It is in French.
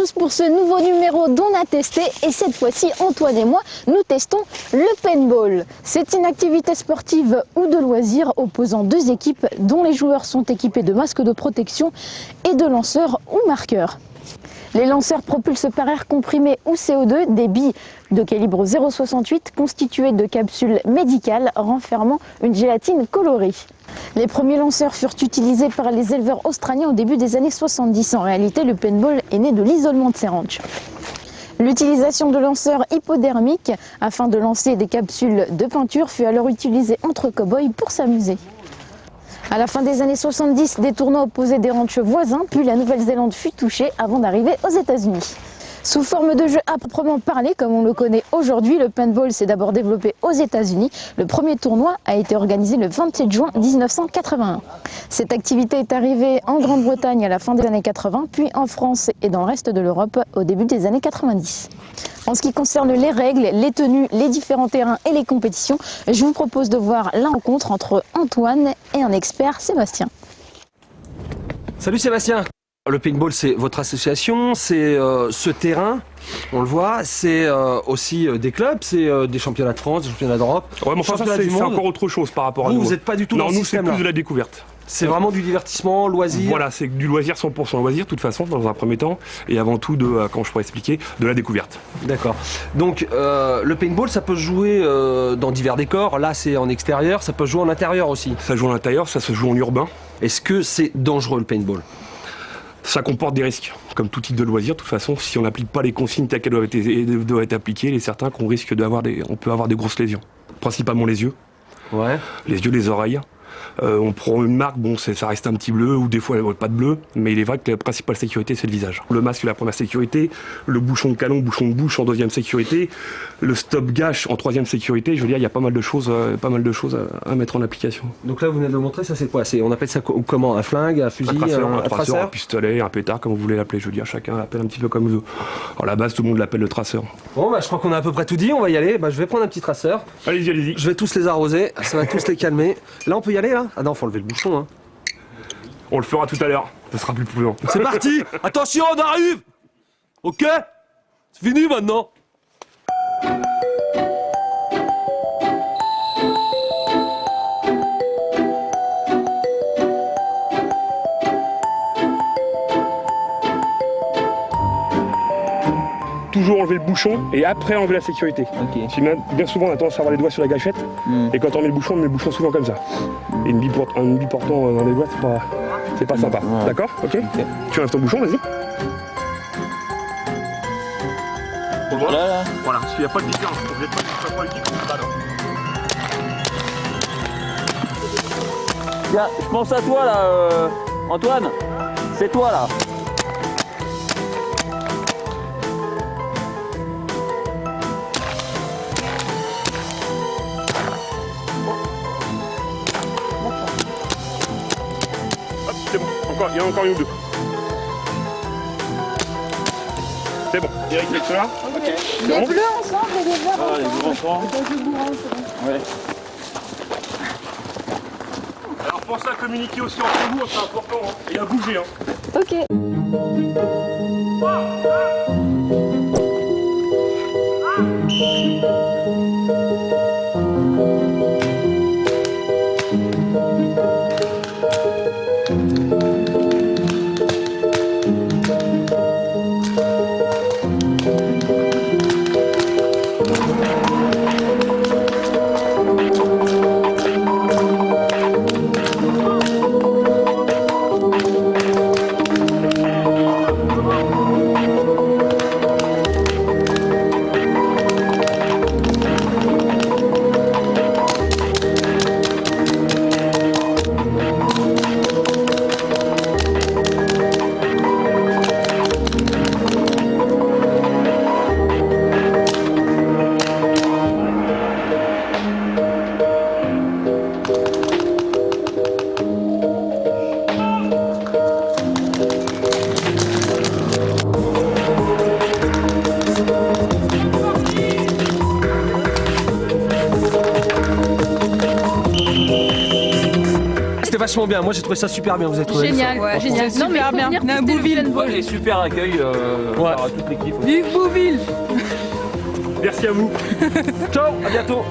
tous pour ce nouveau numéro d'On a testé et cette fois-ci Antoine et moi nous testons le paintball. C'est une activité sportive ou de loisir opposant deux équipes dont les joueurs sont équipés de masques de protection et de lanceurs ou marqueurs. Les lanceurs propulsent par air comprimé ou CO2 des billes de calibre 0,68 constituées de capsules médicales renfermant une gélatine colorée. Les premiers lanceurs furent utilisés par les éleveurs australiens au début des années 70. En réalité, le paintball est né de l'isolement de ces ranchs. L'utilisation de lanceurs hypodermiques afin de lancer des capsules de peinture fut alors utilisée entre cow-boys pour s'amuser. À la fin des années 70, des tournois opposaient des ranchs voisins, puis la Nouvelle-Zélande fut touchée avant d'arriver aux États-Unis. Sous forme de jeu à proprement parler, comme on le connaît aujourd'hui, le paintball s'est d'abord développé aux États-Unis. Le premier tournoi a été organisé le 27 juin 1981. Cette activité est arrivée en Grande-Bretagne à la fin des années 80, puis en France et dans le reste de l'Europe au début des années 90. En ce qui concerne les règles, les tenues, les différents terrains et les compétitions, je vous propose de voir la rencontre entre Antoine et un expert, Sébastien. Salut Sébastien. Le paintball, c'est votre association, c'est ce terrain, on le voit, c'est aussi des clubs, c'est des championnats de France, des championnats d'Europe. Ouais, mais enfin, ça, c'est encore autre chose par rapport à nous. Vous n'êtes pas du tout dans ce système-là. Non, nous, c'est plus de la découverte. C'est vraiment du divertissement, loisir. Voilà, c'est du loisir 100% loisir, de toute façon, dans un premier temps, et avant tout, quand je pourrais expliquer, de la découverte. D'accord. Donc, le paintball, ça peut se jouer dans divers décors. Là, c'est en extérieur, ça peut se jouer en intérieur aussi. Ça se joue en intérieur, ça se joue en urbain. Est-ce que c'est dangereux, le paintball ? Ça comporte des risques, comme tout type de loisir. De toute façon, si on n'applique pas les consignes telles qu'elles doivent être appliquées, il est certain qu'on risque on peut avoir des grosses lésions. Principalement les yeux. Ouais. Les yeux, les oreilles. On prend une marque, bon, ça reste un petit bleu, ou des fois pas de bleu, mais il est vrai que la principale sécurité, c'est le visage. Le masque, c'est la première sécurité, le bouchon de canon, bouchon de bouche en deuxième sécurité, le stop-gâche en troisième sécurité. Je veux dire, il y a pas mal de choses à mettre en application. Donc là, vous venez de le montrer, ça c'est quoi ? On appelle ça comment ? Un flingue, un fusil, un traceur, un pistolet, un pétard, comme vous voulez l'appeler. Je veux dire, chacun l'appelle un petit peu comme il veut. Alors, à la base, tout le monde l'appelle le traceur. Bon, je crois qu'on a à peu près tout dit, on va y aller. Je vais prendre un petit traceur. Allez-y, allez-y. Je vais tous les arroser, ça va tous les calmer. Là, on peut y aller, là ? Ah non, faut enlever le bouchon, hein. On le fera tout à l'heure, ce sera plus prudent. C'est parti. Attention, on arrive. Ok ? C'est fini maintenant. Toujours enlever le bouchon et après enlever la sécurité. Ok. Sinon, bien souvent, on a tendance à avoir les doigts sur la gâchette. Et quand on met le bouchon souvent comme ça. Et une bille portant dans les doigts, c'est pas sympa. Ouais. D'accord ? Ok. Tu enlèves ton bouchon, vas-y. Voilà. Voilà. S'il n'y a pas de différence, vous n'êtes pas le piquant. Tiens, je pense à toi là, Antoine. C'est toi là. Hop, c'est bon. Il y en a encore une ou deux. C'est bon. Eric, avec cela. Okay. Les bleus ensemble et les verts ensemble. Les bleus ensemble. Ouais. Alors pensez à communiquer aussi entre vous, c'est important. Hein. Et à bouger. Hein. Ok. vachement bien. Moi, j'ai trouvé ça super bien. Vous avez trouvé Génial, Ouais, génial. c'est Non, mais super il faut bien. venir Un tester beau le ville. paintball. Et super accueil par toute l'équipe. Vive Bouville. Merci à vous. Ciao, à bientôt.